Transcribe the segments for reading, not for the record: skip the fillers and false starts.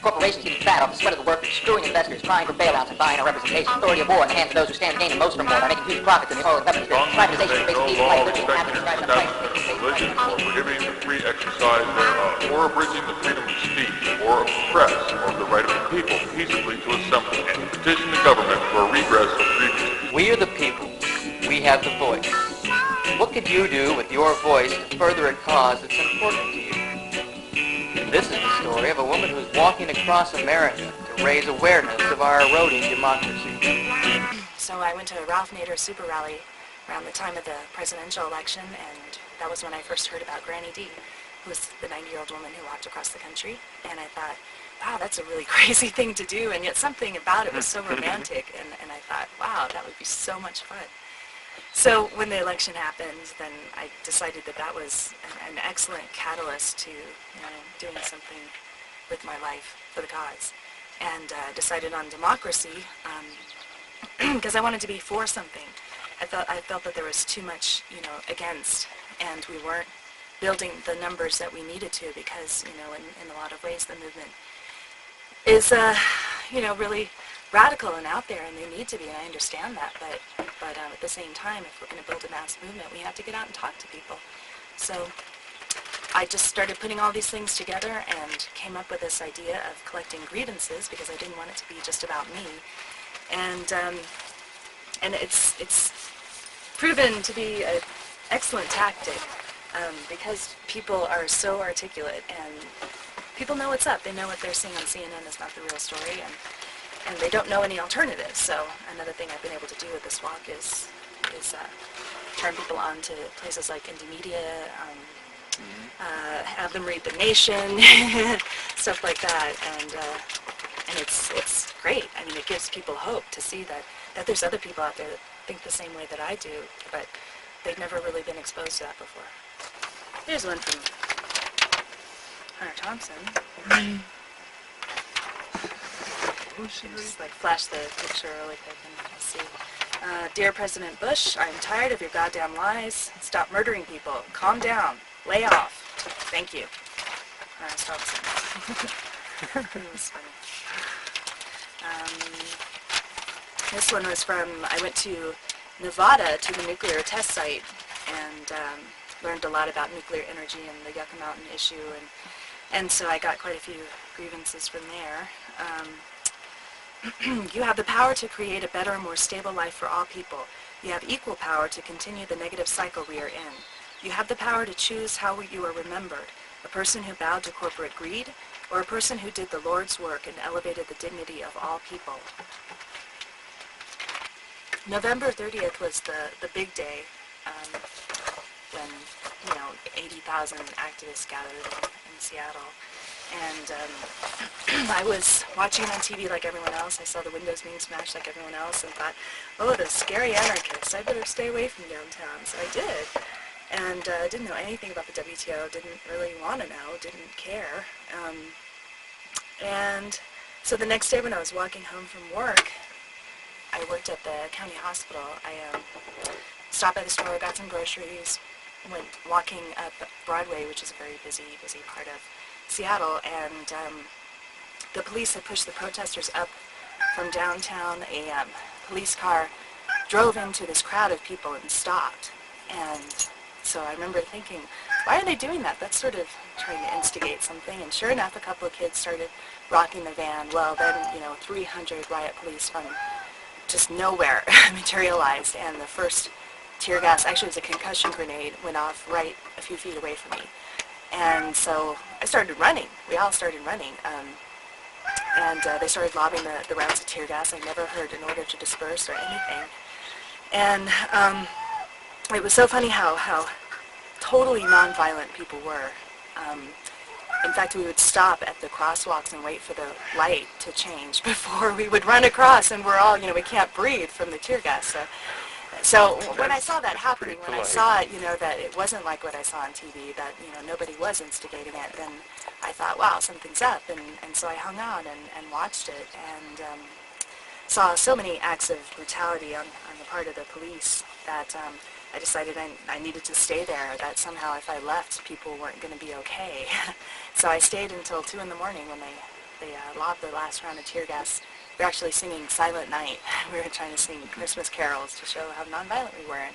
Corporations getting fat off the sweat of the workers, screwing investors, crying for bailouts and buying our representation, authority of war in the hands of those who stand to gain the most from war by making huge profits in the oil companies, privatization of basic needs, like liberty, happiness, drives up prices, religion, or prohibiting the free exercise thereof, or abridging the freedom of speech, or of the press, or the right of the people peaceably to assemble and to petition the government for a redress of grievances. We are the people. We have the voice. What could you do with your voice to further a cause that's important to you? This is the story of a woman who's walking across America to raise awareness of our eroding democracy. So I went to a Ralph Nader super rally around the time of the presidential election, and that was when I first heard about Granny D, who was the 90-year-old woman who walked across the country. And I thought, wow, that's a really crazy thing to do, and yet something about it was so romantic, and I thought, wow, that would be so much fun. So when the election happened, then I decided that that was an excellent catalyst to doing something with my life for the cause, and decided on democracy because I wanted to be for something. I felt that there was too much, against, and we weren't building the numbers that we needed to, because, in a lot of ways the movement is, really radical and out there, and they need to be, and I understand that, but at the same time, if we're going to build a mass movement, we have to get out and talk to people. So I just started putting all these things together and came up with this idea of collecting grievances, because I didn't want it to be just about me. And it's proven to be an excellent tactic, because people are so articulate, and people know what's up. They know what they're seeing on CNN is not the real story, and they don't know any alternatives. So another thing I've been able to do with this walk is turn people on to places like Indomedia, have them read The Nation, stuff like that, and it's great. I mean, it gives people hope to see that there's other people out there that think the same way that I do, but they've never really been exposed to that before. Here's one from Hunter Thompson. Just flash the picture really quick and I'll see. Dear President Bush, I'm tired of your goddamn lies. Stop murdering people. Calm down. Lay off. Thank you. Hunter Thompson. It was funny. This one was from, I went to Nevada to the nuclear test site and learned a lot about nuclear energy and the Yucca Mountain issue, and so I got quite a few grievances from there. You have the power to create a better and more stable life for all people. You have equal power to continue the negative cycle we are in. You have the power to choose how you are remembered, a person who bowed to corporate greed, or a person who did the Lord's work and elevated the dignity of all people. November 30th was the big day when 80,000 activists gathered in Seattle, and I was watching it on TV like everyone else. I saw the windows being smashed like everyone else, and thought, oh, the scary anarchists, I better stay away from downtown. So I did, and didn't know anything about the WTO, didn't really want to know, didn't care, and so the next day when I was walking home from work, I worked at the county hospital. I stopped by the store, got some groceries, went walking up Broadway, which is a very busy part of Seattle, and the police had pushed the protesters up from downtown. A police car drove into this crowd of people and stopped. And so I remember thinking, why are they doing that? That's sort of trying to instigate something. And sure enough, a couple of kids started rocking the van. Well, then, 300 riot police from just nowhere materialized, and the first tear gas, actually it was a concussion grenade, went off right a few feet away from me. And so I started running. We all started running. And they started lobbing the rounds of tear gas. I never heard an order to disperse or anything. And it was so funny how totally nonviolent people were. In fact, we would stop at the crosswalks and wait for the light to change before we would run across, and we're all, we can't breathe from the tear gas. So when I saw that happening, when I saw, that it wasn't like what I saw on TV, that, nobody was instigating it, then I thought, wow, something's up. And so I hung out and watched it, and saw so many acts of brutality on the part of the police that I decided I needed to stay there, that somehow if I left, people weren't going to be okay. So I stayed until 2 in the morning when they they lobbed the last round of tear gas. We were actually singing Silent Night. We were trying to sing Christmas carols to show how nonviolent we were.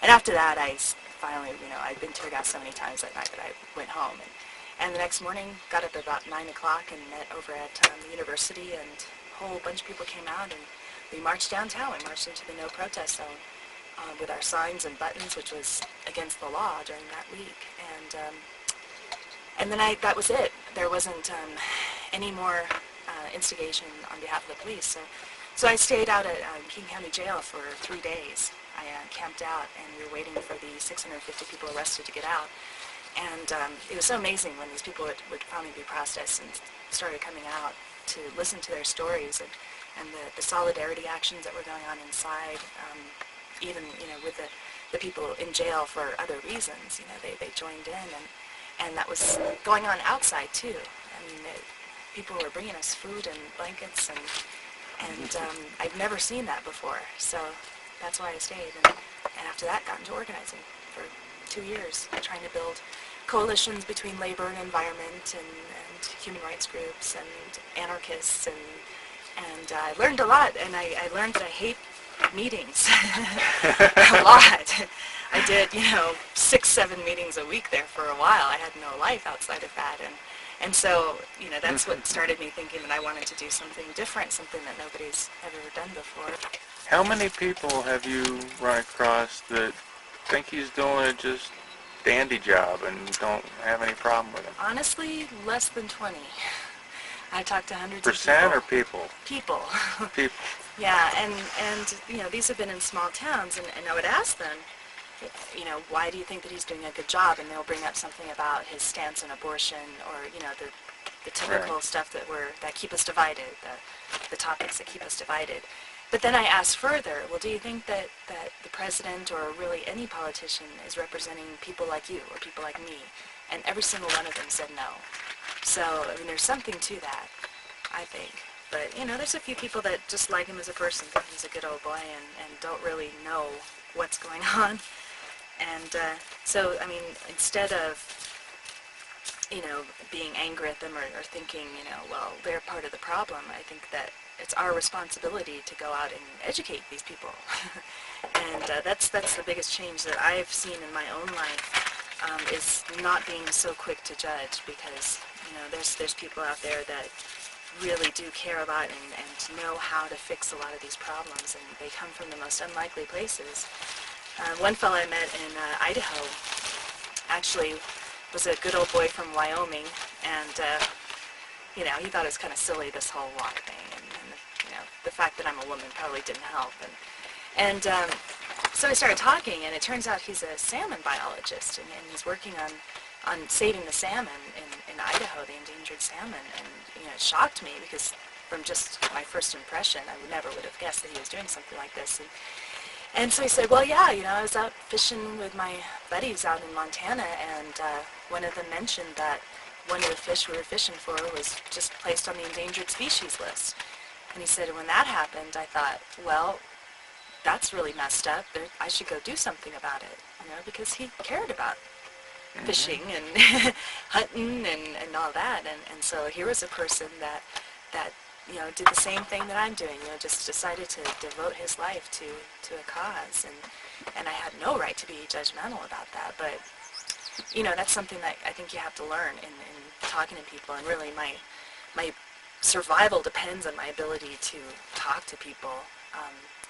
And after that, I finally, I'd been tear gassed so many times that night that I went home. And the next morning, got up at about 9 o'clock and met over at the university, and a whole bunch of people came out, and we marched downtown. We marched into the no protest zone with our signs and buttons, which was against the law during that week. And then that was it. There wasn't any more instigation on behalf of the police. So I stayed out at King County Jail for 3 days. I camped out, and we were waiting for the 650 people arrested to get out. And it was so amazing when these people would finally be processed and started coming out to listen to their stories and the solidarity actions that were going on inside, even with the people in jail for other reasons. They joined in, and that was going on outside too. I mean, people were bringing us food and blankets, and I've never seen that before. So that's why I stayed, and after that got into organizing for 2 years, trying to build coalitions between labor and environment and human rights groups and anarchists, and I learned a lot, and I learned that I hate meetings a lot. I did 6-7 meetings a week there for a while. I had no life outside of that, and so that's what started me thinking that I wanted to do something different, something that nobody's ever done before. How many people have you run across that think he's doing a just dandy job and don't have any problem with him? Honestly, less than 20. I talked to hundreds Percent of or people? people. People. Yeah, and these have been in small towns, and I would ask them, why do you think that he's doing a good job? And they'll bring up something about his stance on abortion, or the typical Right. stuff that keep us divided, the topics that keep us divided. But then I asked further, well, do you think that the president or really any politician is representing people like you or people like me? And every single one of them said no. So, I mean, there's something to that, I think. But, there's a few people that just like him as a person, think he's a good old boy, and don't really know what's going on. And so, I mean, instead of, being angry at them or thinking, well, they're part of the problem, I think that it's our responsibility to go out and educate these people. And that's the biggest change that I've seen in my own life, is not being so quick to judge, because, there's people out there that really do care a lot and know how to fix a lot of these problems, and they come from the most unlikely places. One fellow I met in Idaho actually was a good old boy from Wyoming, and he thought it was kind of silly, this whole walk thing, and the fact that I'm a woman probably didn't help. And so I started talking, and it turns out he's a salmon biologist, and he's working on saving the salmon in Idaho, the endangered salmon. And it shocked me, because from just my first impression, I never would have guessed that he was doing something like this. And so he said, well, yeah, I was out fishing with my buddies out in Montana, and one of them mentioned that one of the fish we were fishing for was just placed on the endangered species list. And he said, when that happened, I thought, well, that's really messed up. I should go do something about it, because he cared about fishing and hunting and all that. And so here was a person that did the same thing that I'm doing, just decided to devote his life to a cause. And I had no right to be judgmental about that. But, that's something that I think you have to learn in talking to people. And really my survival depends on my ability to talk to people,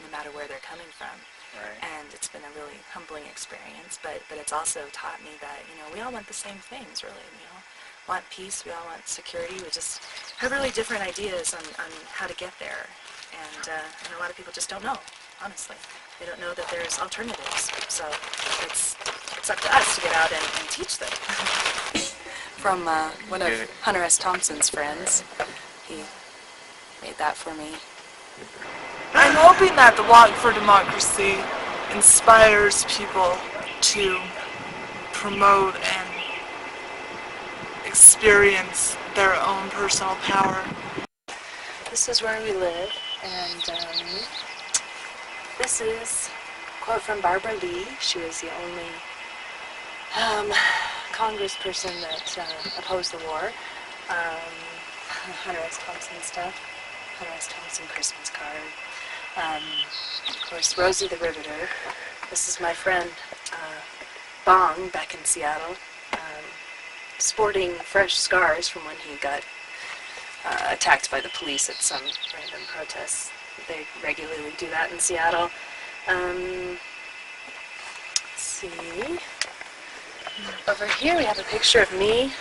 no matter where they're coming from. Right. And it's been a really humbling experience, but it's also taught me that, we all want the same things, really. We all want peace, we all want security. We just have really different ideas on how to get there. And a lot of people just don't know, honestly. They don't know that there's alternatives. So it's up to us to get out and teach them. From one of Hunter S. Thompson's friends. He made that for me. I'm hoping that the Walk for Democracy inspires people to promote and experience their own personal power. This is where we live, and this is a quote from Barbara Lee. She was the only congressperson that opposed the war. Hunter S. Thompson stuff. Hunter S. Thompson Christmas card. Of course, Rosie the Riveter. This is my friend Bong back in Seattle, sporting fresh scars from when he got attacked by the police at some random protests. They regularly do that in Seattle. Let's see. Over here we have a picture of me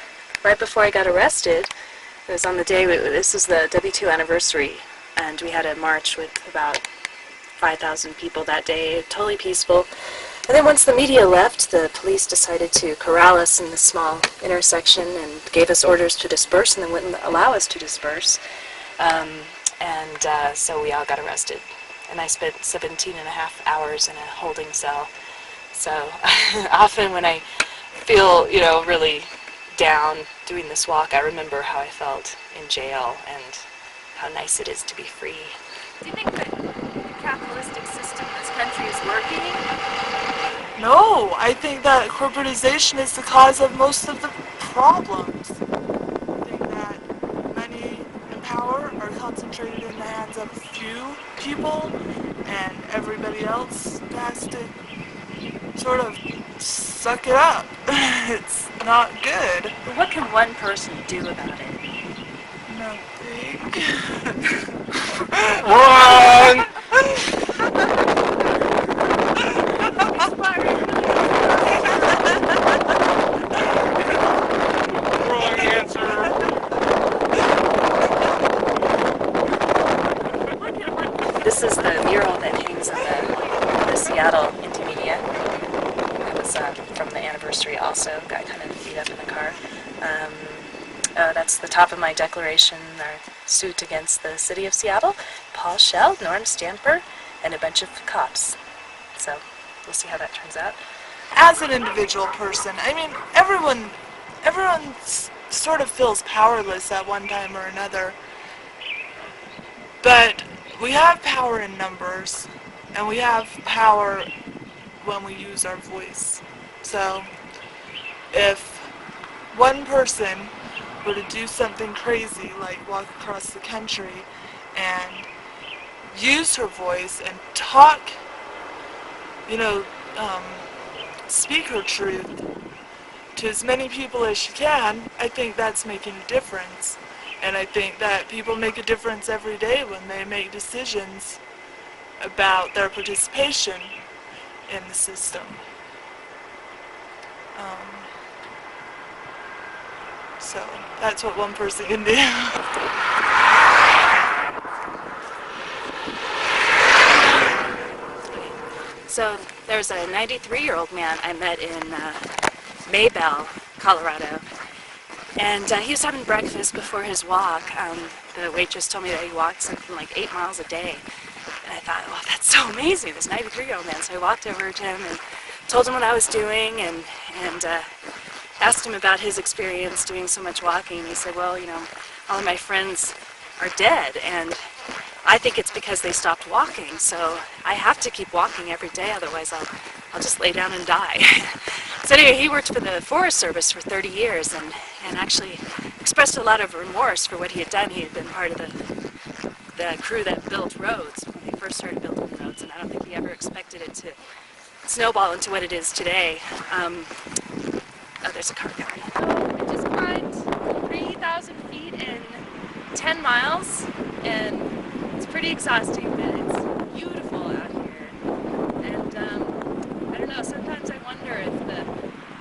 right before I got arrested. It was on the day, this was the WTO anniversary, and we had a march with about 5,000 people that day, totally peaceful. And then once the media left, the police decided to corral us in this small intersection and gave us orders to disperse, and then wouldn't allow us to disperse. So we all got arrested. And I spent 17 and a half hours in a holding cell. So often when I feel, really down doing this walk, I remember how I felt in jail and how nice it is to be free. Do you think that the capitalistic system in this country is working? No, I think that corporatization is the cause of most of the problems. I think that money and power are concentrated in the hands of a few people, and everybody else has to sort of suck it up. It's not good. But what can one person do about it? Nothing. Run! Wrong answer. This is the mural that hangs on the Seattle Intermedia. It was from the anniversary also. Got kind of beat up in the car. That's the top of my declaration, our suit against the city of Seattle. Paul Schell, Norm Stamper, and a bunch of cops. So we'll see how that turns out. As an individual person, I mean, everyone sort of feels powerless at one time or another. But we have power in numbers, and we have power when we use our voice. So if one person were to do something crazy, like walk across the country and use her voice and talk, speak her truth to as many people as she can, I think that's making a difference. And I think that people make a difference every day when they make decisions about their participation in the system. So that's what one person can do. So there's a 93-year-old man I met in Maybell, Colorado. And he was having breakfast before his walk. The waitress told me that he walked something like 8 miles a day. And I thought, well, that's so amazing, this 93-year-old man. So I walked over to him and told him what I was doing and asked him about his experience doing so much walking. He said, well, all of my friends are dead, and I think it's because they stopped walking. So I have to keep walking every day, otherwise I'll just lay down and die. So anyway, he worked for the Forest Service for 30 years and actually expressed a lot of remorse for what he had done. He had been part of the crew that built roads when they first started building roads, and I don't think he ever expected it to snowball into what it is today. Oh, there's a car coming. I just climbed 3,000 feet in 10 miles, and it's pretty exhausting, but it's beautiful out here. And I don't know, sometimes I wonder if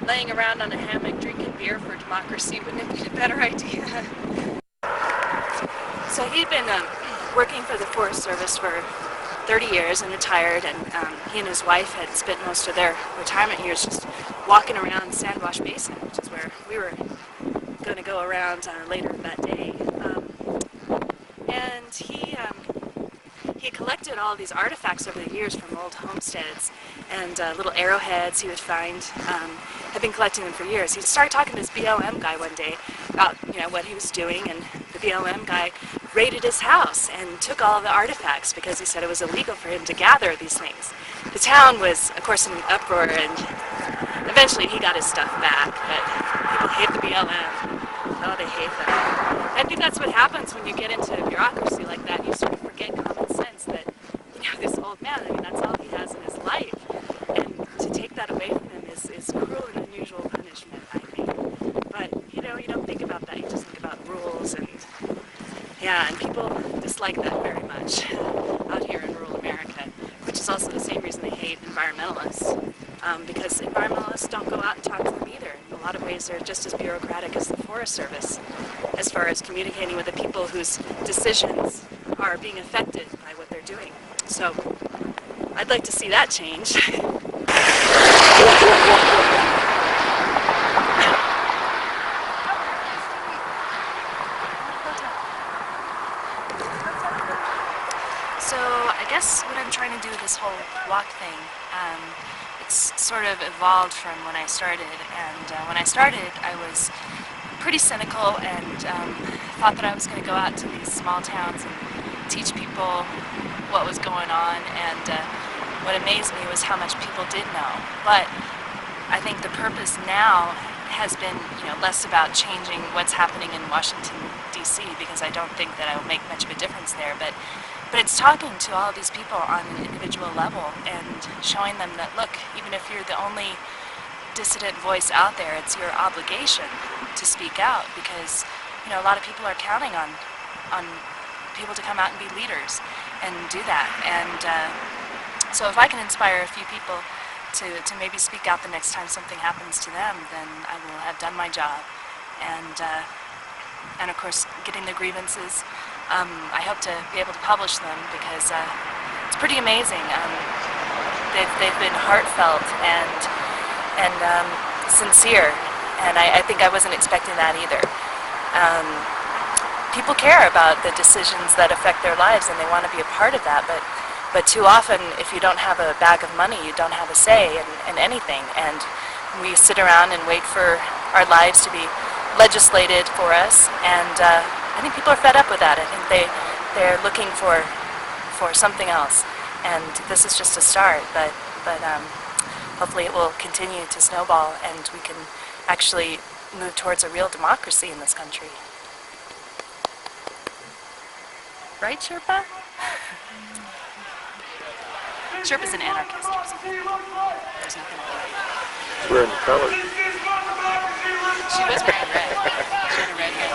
laying around on a hammock drinking beer for democracy wouldn't have been a better idea. So he'd been working for the Forest Service for 30 years and retired, and he and his wife had spent most of their retirement years just walking around Sandwash Basin, which is where we were going to go around later that day. And he collected all of these artifacts over the years from old homesteads and little arrowheads he would find. Had been collecting them for years. He started talking to this BLM guy one day about what he was doing, and the BLM guy raided his house and took all of the artifacts because he said it was illegal for him to gather these things. The town was, of course, in an uproar, and eventually he got his stuff back, but people hate the BLM. Oh, they hate them. I think that's what happens when you get into bureaucracy like that. You sort of forget common sense that, this old man, I mean, that's all he has in his life. And to take that away from him is cruel and unusual punishment, I think. But, you don't think about that. You just think about rules and, and people dislike that very much out here in rural America, which is also the same reason they hate environmentalists. Because environmentalists don't go out and talk to them either. In a lot of ways, they're just as bureaucratic as the Forest Service as far as communicating with the people whose decisions are being affected by what they're doing. So I'd like to see that change. So I guess what I'm trying to do with this whole walk thing, it's sort of evolved from when I started. And when I started, I was pretty cynical and thought that I was going to go out to these small towns and teach people what was going on. And what amazed me was how much people did know. But I think the purpose now has been, less about changing what's happening in Washington, D.C., because I don't think that I will make much of a difference there. But it's talking to all of these people on an individual level and showing them that, look, even if you're the only dissident voice out there, it's your obligation to speak out, because, a lot of people are counting on people to come out and be leaders and do that. And so if I can inspire a few people to maybe speak out the next time something happens to them, then I will have done my job. And of course, getting the grievances, I hope to be able to publish them, because it's pretty amazing. They've been heartfelt and sincere, and I think I wasn't expecting that either. People care about the decisions that affect their lives, and they want to be a part of that, but too often, if you don't have a bag of money, you don't have a say in anything, and we sit around and wait for our lives to be legislated for us, and I think people are fed up with that. I think they're looking for something else, and this is just a start, but hopefully it will continue to snowball, and we can actually move towards a real democracy in this country. Right, Sherpa? Sherpa's an anarchist or something. There's nothing to do. Wearing the colors. She was wearing red. She had a red hair.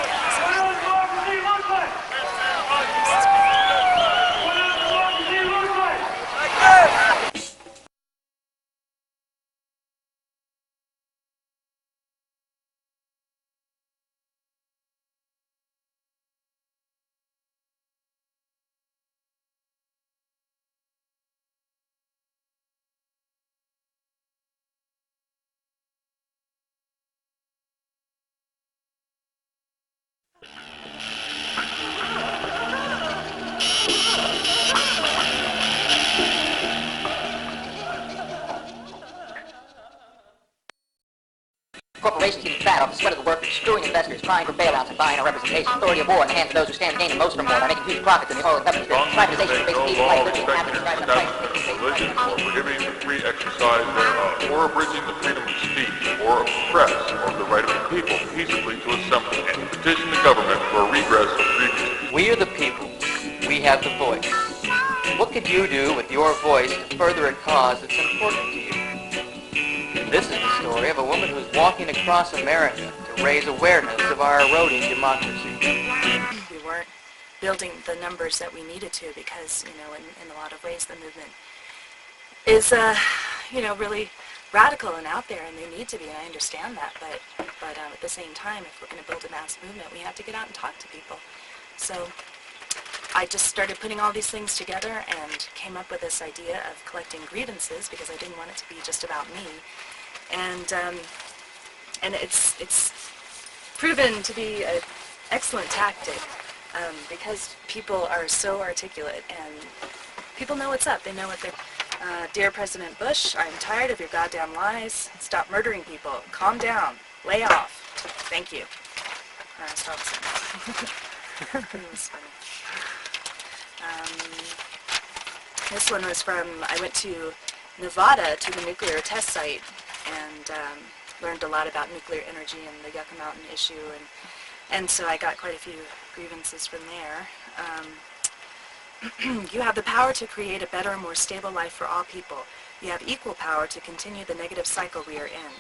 Corporations getting fat off the sweat of the workers, screwing investors, crying for bailouts and buying our representation, authority of war in the hands of those who stand to gain the most from war by making huge profits in the oil and government business, privatization of basic needs like liberty, happiness, driving up prices, religion, or prohibiting the free exercise thereof, or abridging the freedom of speech, or of the press, or the right of the people peaceably to assemble and petition the government for a redress of grievances. We are the people. We have the voice. What could you do with your voice to further a cause that's important to you? This is the story of a woman who's walking across America to raise awareness of our eroding democracy. We weren't building the numbers that we needed to, because, in a lot of ways the movement is, really radical and out there, and they need to be, and I understand that, but at the same time, if we're going to build a mass movement, we have to get out and talk to people. So I just started putting all these things together and came up with this idea of collecting grievances, because I didn't want it to be just about me. And it's proven to be an excellent tactic, because people are so articulate and people know what's up. They know what they're... Dear President Bush, I'm tired of your goddamn lies. Stop murdering people. Calm down. Lay off. Thank you. Stop saying. It was funny. This one was from, I went to Nevada to the nuclear test site and learned a lot about nuclear energy and the Yucca Mountain issue, and And so I got quite a few grievances from there. You have the power to create a better, more stable life for all people. You have equal power to continue the negative cycle we are in.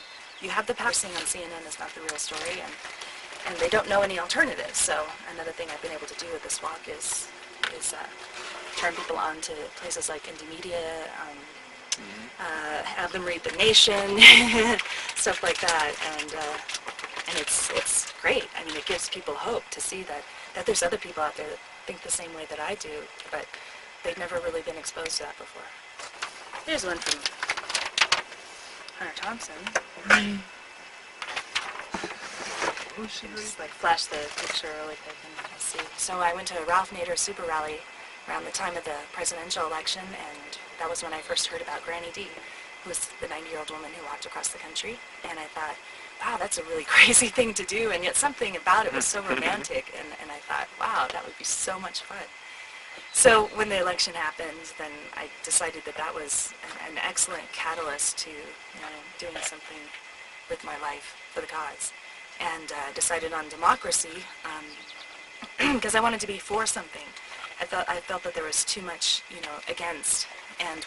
You have the power. Seeing on CNN is not the real story, and they don't know any alternatives. So another thing I've been able to do with this walk is turn people on to places like Indonesia, have them read The Nation, stuff like that, and it's great. I mean, it gives people hope to see that there's other people out there that think the same way that I do, but they've never really been exposed to that before. Here's one from Hunter Thompson. Just like flash the picture really quick and see. So I went to a Ralph Nader super rally around the time of the presidential election, and that was when I first heard about Granny D, who was the 90-year-old woman who walked across the country. And I thought, wow, that's a really crazy thing to do, and yet something about it was so romantic, and I thought, wow, that would be so much fun. So when the election happened, then I decided that was an excellent catalyst to doing something with my life for the cause, and decided on democracy because I wanted to be for something. I felt that there was too much against, and